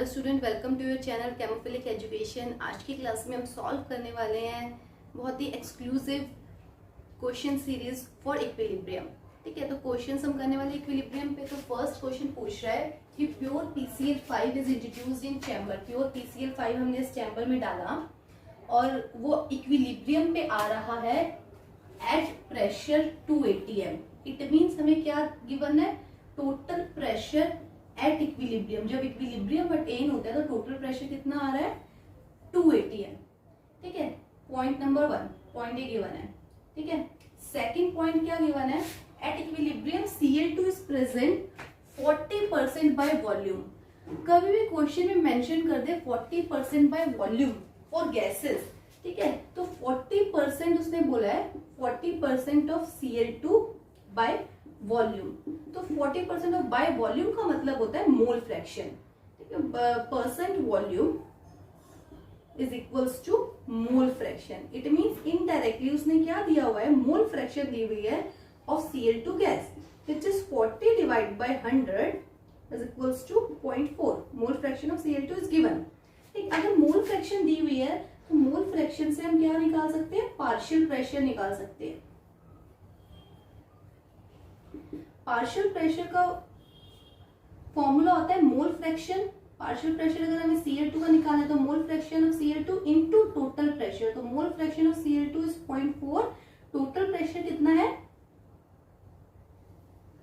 Hello student, welcome to your channel chemophilic education. आज की class में हम सॉल्व करने वाले हैं बहुत ही exclusive question series for equilibrium. ठीक है, तो क्वेश्चंस हम करने वाले इक्विलिब्रियम पे। तो फर्स्ट क्वेश्चन पूछ रहा है कि pure PCl5 is introduced in chamber. Pure PCl5 हमने इस चैम्बर में डाला और वो इक्विलिब्रियम पे आ रहा है at pressure 2 atm। It means हमें क्या गिवन है, टोटल प्रेशर एट इक्विलिब्रियम। जब इक्विलिब्रियम अटेन होता है तो टोटल प्रेशर कितना आ रहा है, 2 atm। ठीक है, point number 1, point A given है। ठीक है, सेकंड पॉइंट क्या गिवन है, at equilibrium Cl2 is present 40% by volume. कभी भी क्वेश्चन में मेंशन कर दे 40% बाय वॉल्यूम फॉर गैसेस। ठीक है, तो 40% उसने बोला है, 40% ऑफ Cl2 बाय वॉल्यूम। तो 40% ऑफ बाय वॉल्यूम का मतलब होता है मोल फ्रैक्शन। ठीक है, percent volume is equals to mole fraction. It means indirectly उसने क्या दिया हुआ है, मोल फ्रैक्शन दी हुई है of Cl2 gas which is 40 divide by 100 is equals to 0.4। Mole fraction of Cl2 is given. ठीक, अगर मोल फ्रैक्शन दी हुई है तो मोल फ्रैक्शन से हम क्या निकाल सकते हैं, पार्शियल प्रेशर निकाल सकते हैं। पार्शियल प्रेशर का फॉर्मूला होता है मोल फ्रैक्शन। पार्शियल प्रेशर अगर हमें Cl2 का निकालना है तो mole fraction of Cl2 into total pressure. तो mole fraction of Cl2 is 0.4। Total pressure कितना है,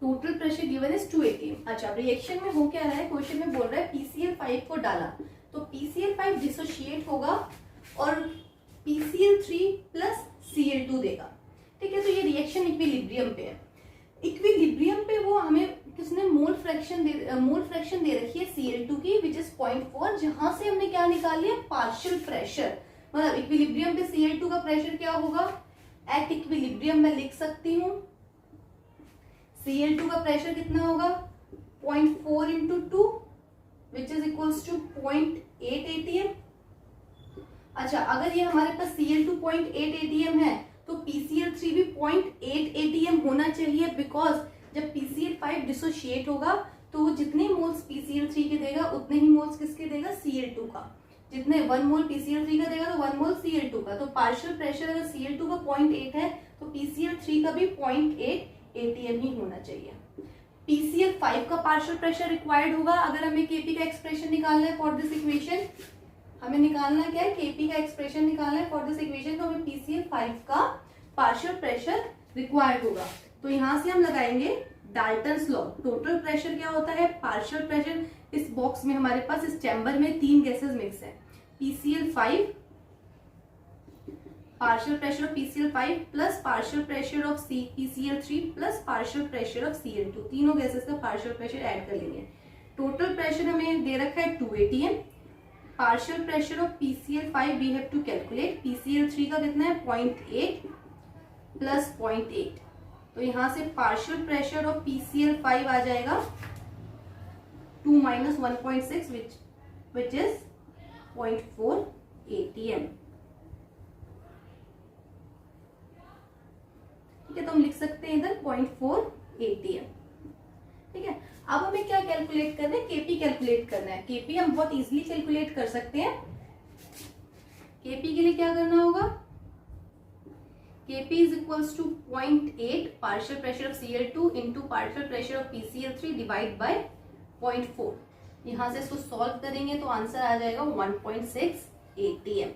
total pressure given is 2 atm। अच्छा, रिएक्शन में हो क्या रहा है, क्वेश्चन में बोल रहा है PCl5 को डाला तो PCl5 डिसोशिएट होगा और PCl3 प्लस Cl2 देगा। ठीक है, तो ये रिएक्शन इक्विलिब्रियम पे है। इक्विलिब्रियम पे वो हमें किसने मोल फ्रैक्शन दे रखी है Cl2 की विच इज 0.4, जहां से हमने क्या निकाल लिया, पार्शियल प्रेशर। मतलब इक्विलिब्रियम पे Cl2 का प्रेशर क्या होगा, एट इक्विलिब्रियम में लिख सकती हूँ Cl2 का प्रेशर कितना होगा, 0.4 into 2 which is equals to 0.8 atm। अच्छा, अगर ये हमारे पास Cl2 0.8 atm है तो PCl3 भी 0.8 atm होना चाहिए, बिकॉज जब PCl5 डिसोशिएट होगा तो वो जितने मोल्स PCl3 के देगा उतने ही मोल्स किसके देगा, Cl2 का। जितने 1 मोल PCl3 का देगा तो 1 मोल Cl2 का। तो पार्शियल प्रेशर अगर Cl2 का 0.8 है तो PCl3 का भी 0.8 atm ही होना चाहिए। PCl5 का पार्शियल प्रेशर रिक्वायर्ड होगा अगर हमें Kp का एक्सप्रेशन निकालना है फॉर दिस इक्वेशन। हमें निकालना क्या है, Kp का एक्सप्रेशन निकालना है फॉर दिस इक्वेशन। तो हमें PCl5 का पार्शियल प्रेशर रिक्वायर्ड होगा। तो यहां से हम लगाएंगे डाल्टन्स लॉ। टोटल प्रेशर क्या होता है, पार्शियल प्रेशर। इस बॉक्स में हमारे पास, इस चैम्बर में 3 गैसेस मिक्स है, PCl5, partial pressure of PCl5 plus partial pressure of PCl3 plus partial pressure of Cl2। तीनों गैसेस का पार्शियल प्रेशर ऐड कर लेंगे। टोटल प्रेशर हमें दे रखा है 2 atm। Partial pressure of PCl5 we have to calculate. PCl3 का कितना है, 0.8 प्लस 0.8। तो यहां से पार्शियल प्रेशर ऑफ PCl5 आ जाएगा 2 माइनस 1.6 विच इज 0.4 atm। ठीक है, तो हम लिख सकते हैं इधर 0.4 atm। ठीक है, अब हमें क्या कैलकुलेट करना है, Kp कैलकुलेट करना है। Kp हम बहुत इजीली कैलकुलेट कर सकते हैं। Kp के लिए क्या करना होगा, Kp is equals to 0.8 partial pressure of Cl2 into partial pressure of PCl3 divide by 0.4। यहां से इसको सॉल्व करेंगे तो आंसर आ जाएगा 1.6 atm।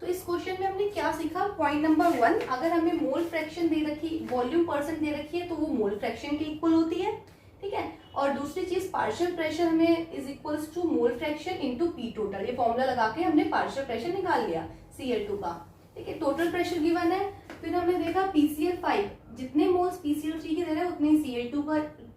तो इस क्वेश्चन में हमने क्या सीखा, पॉइंट नंबर 1, अगर हमें मोल फ्रैक्शन दे रखी, वॉल्यूम परसेंट दे रखी है तो वो मोल फ्रैक्शन के इक्वल होती है। ठीक है, और दूसरी चीज पार्शियल प्रेशर हमें is equals to mole fraction into P total. ये फॉर्मूला लगा के हमने पार्शियल प्रेशर निकाल लिया Cl2 का। ठीक है, टोटल प्रेशर गिवन है। फिर हमने देखा PCl5 जितने मोल्स PCl3 के दे रहा है उतने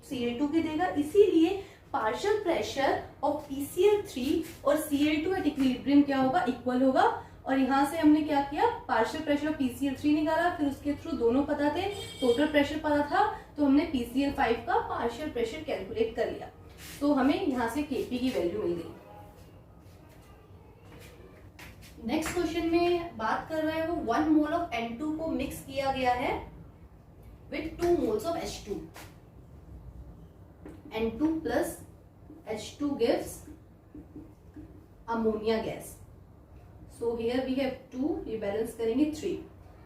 Cl2 के देगा, इसीलिए पार्शियल प्रेशर ऑफ PCl3 और Cl2 एट इक्विलिब्रियम क्या होगा, इक्वल होगा। और यहां से हमने क्या किया, पार्शियल प्रेशर ऑफ PCl3 निकाला, फिर उसके थ्रू दोनों पता थे, टोटल प्रेशर पता था, तो हमने PCl5 का पार्शियल प्रेशर कैलकुलेट कर लिया। तो हमें यहां से Kp की वैल्यू मिल गई। नेक्स्ट क्वेश्चन में बात कर रहा है वो 1 मोल ऑफ N2 को मिक्स किया गया है with 2 moles of H2। N2 plus H2 gives ammonia gas. So here we have 2, ये बैलेंस करेंगे 3.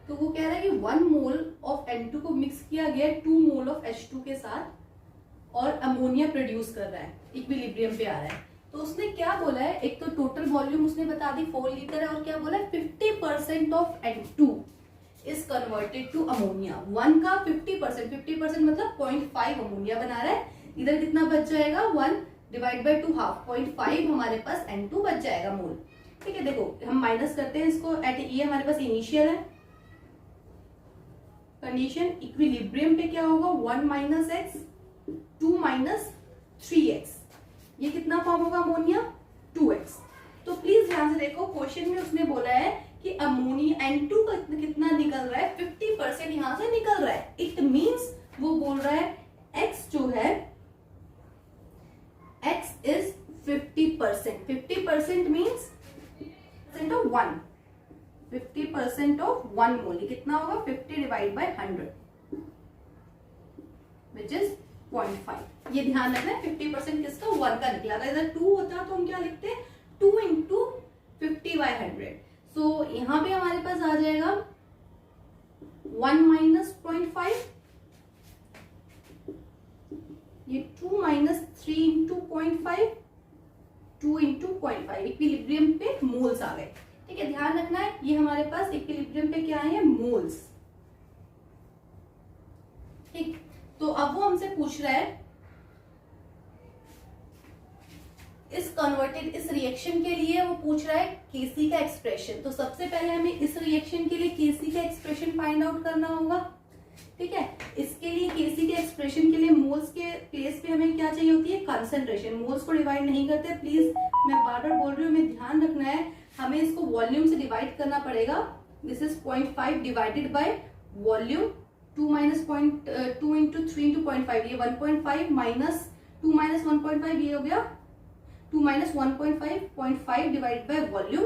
तो वो कह रहा है कि 1 मोल ऑफ N2 को मिक्स किया गया 2 मोल ऑफ H2 के साथ और अमोनिया प्रोड्यूस कर रहा है, इक्विलिब्रियम पे आ रहा है. तो उसने क्या बोला है, एक तो टोटल वॉल्यूम उसने बता दी 4 लीटर है, और क्या बोला है 50% of N2 is converted to ammonia. 1 का 50% मतलब 0.5 अमोनिया बना रहा है. इधर कितना बच जाएगा, 1 डिवाइड बाई 2 हाफ, 0.5 हमारे पास N2 बच जाएगा मोल. ठीक है, देखो हम माइनस करते हैं इसको. ये हमारे पास इनिशियल है कंडीशन. इक्विलिब्रियम पे क्या होगा, 1 माइनस एक्स, 2 माइनस 3x. ये कितना फॉर्म होगा अमोनिया, 2x. तो प्लीज ध्यान से देखो, क्वेश्चन में उसने बोला है कि अमोनिया N2 का कितना निकल रहा है, 50% यहां से निकल रहा है. इट मींस वो बोल रहा है x जो है, x is 50%. 50% means of 1, 50% of 1 मोल. ये कितना होगा, 50 डिवाइड बाई 100 विच इज 0.5. ये ध्यान रखना है 50% किसका, 1 का निकला. अगर इधर 2 होता तो हम क्या लिखते, 2 इंटू 50 बाई 100. सो यहां पे हमारे पास आ जाएगा 1 माइनस 0.5, ये 2 माइनस 3 इंटू 0.5, 2 इंटू 0.5. इक्विलिब्रियम पे मोल्स आ गए. ठीक है, ध्यान रखना है ये हमारे पास इक्विलिब्रियम पे क्या है, मोल्स. ठीक, तो अब वो हमसे पूछ रहा है इस रिएक्शन के लिए वो पूछ रहा है केसी का एक्सप्रेशन. तो सबसे पहले हमें इस रिएक्शन के लिए केसी का एक्सप्रेशन फाइंड आउट करना होगा. ठीक है, इसके लिए केसी के एक्सप्रेशन के लिए मोल्स के प्लेस पे हमें क्या चाहिए होती है, कंसंट्रेशन. मोल्स को डिवाइड नहीं करते, प्लीज मैं बार बार बोल रही हूँ, हमें ध्यान रखना है. हमें इसको वॉल्यूम से डिवाइड करना पड़ेगा. This is 0.5 divided by volume. 2 minus 2 into 3 into 0.5, ये 1.5 माइनस 2 माइनस 1.5, ये हो गया 2 माइनस 1.5, 0.5 डिवाइड बाय वॉल्यूम,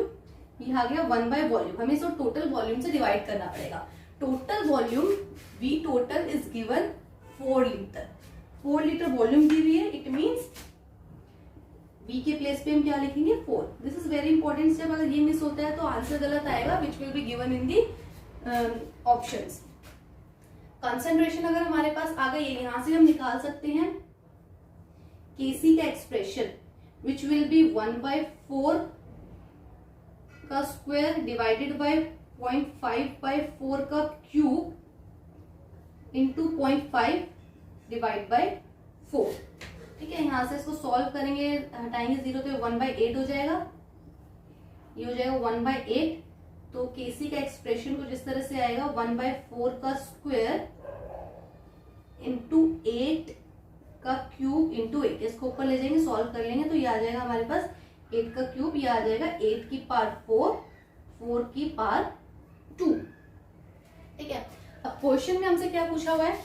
ये आ गया 1 बाय वॉल्यूम. हमें इसको टोटल वॉल्यूम से डिवाइड करना पड़ेगा. Total volume V total is given 4 litre. 4 litre volume दी हुई है. इट मीन्स V के प्लेस पे हम क्या लिखेंगे, 4. This is very important step. अगर ये मिस होता है तो आंसर गलत आएगा, which will be given in the options. Concentration अगर हमारे पास आ गई, यहां से हम निकाल सकते हैं केसी का एक्सप्रेशन, विच विल बी 1/4 का स्क्वायर डिवाइडेड बाय 0.5/4 का क्यूब इंटू 0.5 डिवाइड बाय 4. ठीक है, यहां से इसको सॉल्व करेंगे, हटाएंगे 0 तो 1/8 हो जाएगा. ये हो जाएगा 1/8. तो केसी का एक्सप्रेशन को जिस तरह से आएगा 1/4 का स्क्वायर इंटू 8 का क्यूब इंटू 8. इसको ऊपर ले जाएंगे, सॉल्व कर लेंगे, तो ये आ जाएगा हमारे पास 8 का क्यूब, ये आ जाएगा 8 की पावर 4, 4 की पावर 2. ठीक है, अब क्वेश्चन में हमसे क्या पूछा हुआ है,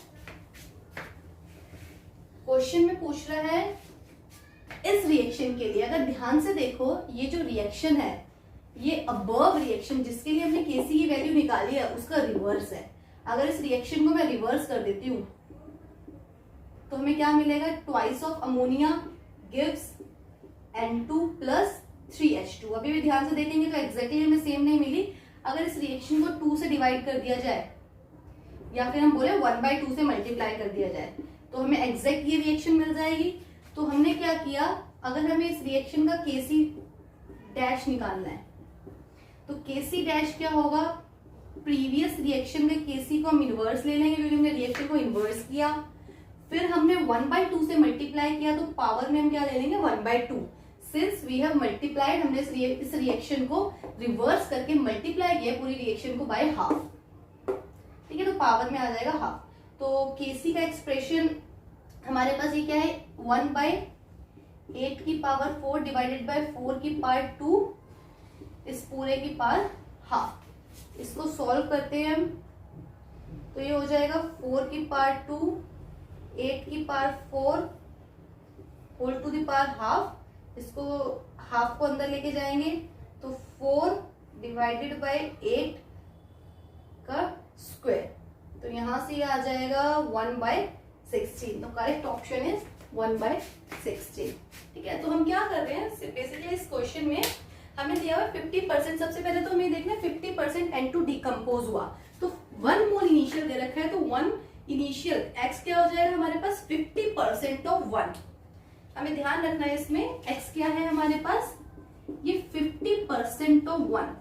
क्वेश्चन में पूछ रहा है इस रिएक्शन के लिए. अगर ध्यान से देखो, ये जो रिएक्शन है, ये अबव रिएक्शन जिसके लिए हमने केसी की वैल्यू निकाली है, उसका रिवर्स है. अगर इस रिएक्शन को मैं रिवर्स कर देती हूं तो हमें क्या मिलेगा, twice of ammonia gives N2 plus 3H2. अभी भी ध्यान से देखेंगे तो एग्जैक्टली हमें सेम नहीं मिली. अगर इस रिएक्शन को 2 से डिवाइड कर दिया जाए, या फिर हम बोले 1/2 से मल्टीप्लाई कर दिया जाए, तो हमें एग्जैक्ट ये रिएक्शन मिल जाएगी. तो हमने क्या किया, अगर हमें इस रिएक्शन का केसी डैश निकालना है, तो केसी डैश क्या होगा, प्रीवियस रिएक्शन में केसी को हम इनवर्स ले लेंगे, क्योंकि हमने रिएक्शन को इनवर्स किया. फिर हमने 1/2 से मल्टीप्लाई किया, तो पावर में हम क्या ले लेंगे, 1/2. सिंस वी हैव मल्टीप्लाइड, हमने इस रिएक्शन को रिवर्स करके मल्टीप्लाई किया पूरी रिएक्शन को बाय हाफ. ठीक है, तो पावर में आ जाएगा हाफ. तो केसी का एक्सप्रेशन हमारे पास ये क्या है, 1/8 की पावर 4 डिवाइडेड बाय 4 की पावर 2, इस पूरे की पावर हाफ. इसको सॉल्व करते हैं हम, तो ये हो जाएगा 4 की पावर 2, 8 की power 4 whole to the power half. इसको हाफ को अंदर लेके जाएंगे, तो 4 डिवाइडेड बाय 8 का स्क्वायर. तो यहां से ये आ जाएगा 1/16. तो करेक्ट ऑप्शन इज 1/16। ठीक है, तो हम क्या कर रहे हैं बेसिकली इस क्वेश्चन में हमें दिया हुआ 50%। सबसे पहले तो हमें देखना 50% N2 डिकम्पोज हुआ, तो 1 मोल इनिशियल दे रखा है, तो 1 इनिशियल x क्या हो जाएगा हमारे पास 50% ऑफ 1। हमें ध्यान रखना है इसमें x क्या है हमारे पास, ये 50% ऑफ 1,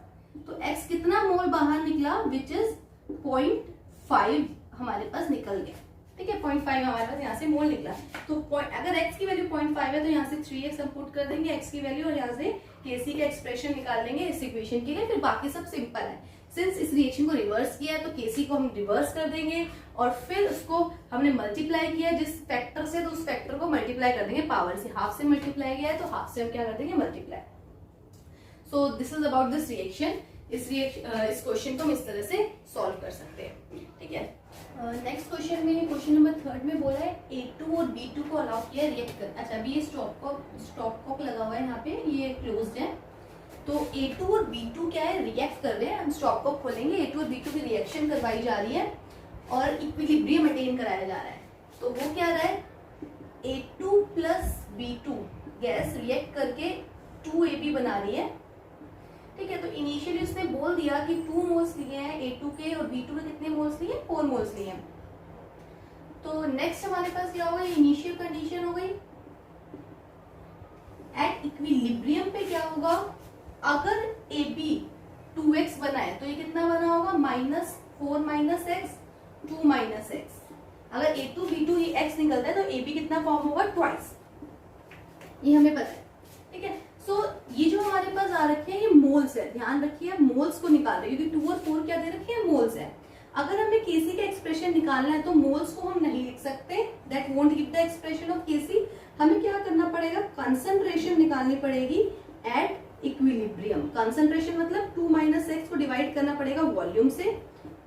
तो x कितना मोल बाहर निकला, विच इज 0.5 हमारे पास निकल गया। ठीक है, 0.5 हमारे पास यहाँ से मोल निकला। तो अगर x की वैल्यू 0.5 है तो यहाँ से 3x हम पुट कर देंगे x की वैल्यू, और यहाँ से Kc का एक्सप्रेशन निकाल लेंगे इस इक्वेशन के लिए। फिर बाकी सब सिंपल है, सिंस इस रिएक्शन को रिवर्स किया है तो Kc को हम रिवर्स कर देंगे, और फिर उसको हमने मल्टीप्लाई किया जिस फैक्टर से, तो उस फैक्टर को मल्टीप्लाई कर देंगे पावर से। हाफ से मल्टीप्लाई किया है तो हाफ से हम क्या कर देंगे, multiply. So this is about this reaction. इस क्वेश्चन को हम इस तरह से सॉल्व कर सकते हैं। ठीक है, नेक्स्ट क्वेश्चन में, क्वेश्चन नंबर 3 में बोला है A2 और B2 को अलाउ किया रिएक्ट कर। अच्छा, अभी ये स्टॉप कॉक लगा हुआ है यहाँ पे, ये क्लोज्ड है, तो A2 और B2 क्या है, रिएक्ट कर रहे हैं। हम स्टॉप कॉक खोलेंगे, A2 और B2 की रिएक्शन करवाई जा रही है और इक्विलिब्रियम अटेन कराया जा रहा है। तो वो क्या रहा है, A2 plus B2 gas react करके 2AB बना रही है। ठीक है, तो इनिशियली उसने बोल दिया कि 2 मोल्स लिए हैं A2 के, और B2 के कितने मोल्स लिए, 4 मोल्स लिए हैं। तो नेक्स्ट हमारे पास क्या होगा, इनिशियल कंडीशन हो गई। एट इक्विलिब्रियम पे क्या होगा, अगर AB 2x बना है तो ये कितना बना होगा, -4 - x 2 - x। अगर A2 B2 ये x निकलता है तो AB कितना फॉर्म होगा, ट्वाइस। ये हमें पता है। ठीक है, सो ये जो हमारे पास आ रखे हैं ये मोल्स है, ध्यान रखिए मोल्स को निकाल रहे हैं, क्योंकि 2 और 4 क्या दे रखे हैं, मोल्स है। अगर हमें Kc का एक्सप्रेशन निकालना है तो मोल्स को हम नहीं लिख सकते, that won't give the expression of Kc। हमें क्या करना पड़ेगा, कंसंट्रेशन निकालनी पड़ेगी एट इक्विलिब्रियम। कंसंट्रेशन मतलब 2 - x को डिवाइड करना पड़ेगा वॉल्यूम से,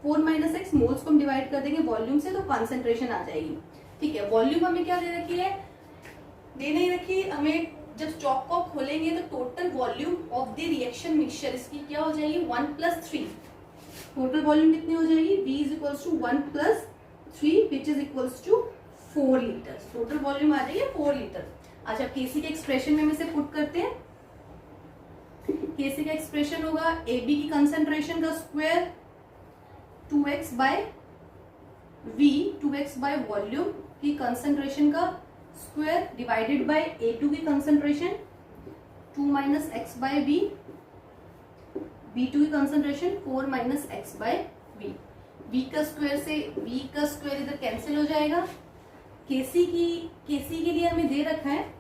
4 - x मोल्स को हम डिवाइड कर देंगे वॉल्यूम से, तो कंसंट्रेशन आ जाएगी। ठीक है, वॉल्यूम हमें क्या दे रखी है, दे नहीं रखी हमें। जब स्टॉप कॉक खोलेंगे तो total volume of the reaction mixture इसकी क्या हो जाएगी, 1 + 3। टोटल वॉल्यूम कितनी हो जाएगी, V = 1 + 3 which is equals to 4 litre. Total volume आ जाएगी 4 लीटर। अच्छा, Kc के एक्सप्रेशन में हम इसे पुट करते हैं। Kc का एक्सप्रेशन होगा AB की कंसंट्रेशन का स्क्वायर 2x/V, 2x/ वॉल्यूम की कंसंट्रेशन का स्क्वायर डिवाइडेड बाय A2 की कंसंट्रेशन 2 - x/V, B2 की कंसंट्रेशन 4 - x/V। V का स्क्वायर से V का स्क्वायर इधर कैंसिल हो जाएगा। Kc के लिए हमें दे रखा है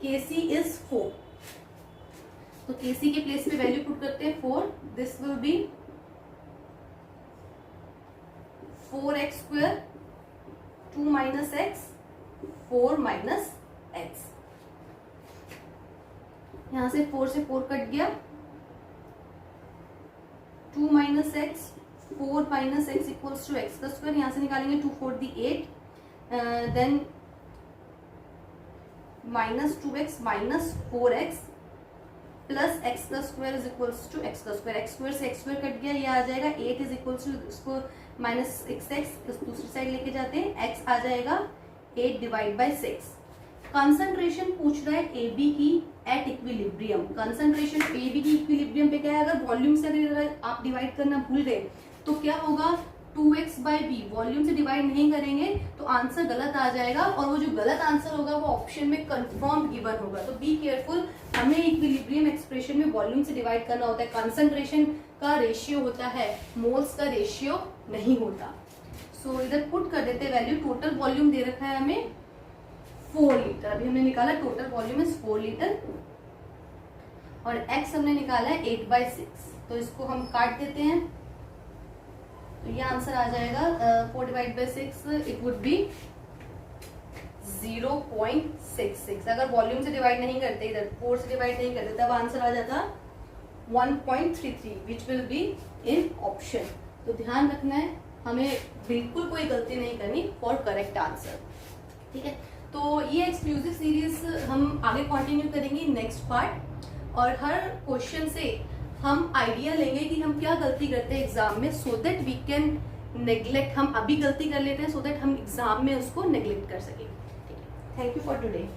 Kc इज 4, तो Kc के प्लेस पे वैल्यू पुट करते हैं 4। This will be 4x² 2 - x 4 - x। यहां से 4 से 4 कट गया, 2 - x 4 - x equals to x का स्क्वायर। यहां से निकालेंगे 2 4 दी 8, then -2x - 4x plus x का square is equals to x का स्क्वायर। x स्क्वायर से x स्क्वायर कट गया, ये आ जाएगा 8 इज इक्वल्स टू, इसको -6x दूसरी साइड लेके जाते हैं, x आ जाएगा 8 डिवाइड बाय 6। कंसंट्रेशन पूछ रहा है AB की एट इक्विलिब्रियम। कंसंट्रेशन AB की इक्विलिब्रियम पे क्या है, अगर वॉल्यूम से अगर आप डिवाइड करना भूल गए तो क्या होगा, 2x/V वॉल्यूम से डिवाइड नहीं करेंगे तो आंसर गलत आ जाएगा, और वो जो गलत आंसर होगा वो ऑप्शन में कंफर्म गिवन होगा। तो बी केयरफुल, हमें इक्विलिब्रियम एक्सप्रेशन में वॉल्यूम से डिवाइड करना होता है, कंसंट्रेशन का रेशियो होता है, मोल्स का रेशियो नहीं होता। सो इधर पुट कर देते वैल्यू। टोटल वॉल्यूम दे रखा है हमें 4 लीटर, अभी हमने निकाला टोटल वॉल्यूम इज 4 लीटर, और x हमने निकाला है 8/6। तो इसको हम काट देते हैं, तो ये आंसर आ जाएगा 4 divide by 6, it would be 0.66। अगर वॉल्यूम से डिवाइड नहीं करते, इधर 4 से डिवाइड नहीं करते, तब आंसर आ जाता 1.33 विच विल बी इन ऑप्शन। तो ध्यान रखना है, हमें बिल्कुल कोई गलती नहीं करनी फॉर करेक्ट आंसर। ठीक है, तो ये एक्सक्लूसिव सीरीज हम आगे कंटिन्यू करेंगे नेक्स्ट पार्ट, और हर क्वेश्चन से हम आइडिया लेंगे कि हम क्या गलती करते हैं एग्जाम में, so that we can neglect. हम अभी गलती कर लेते हैं सो दैट हम एग्जाम में उसको नेग्लेक्ट कर सकें। ठीक है, थैंक यू फॉर टुडे।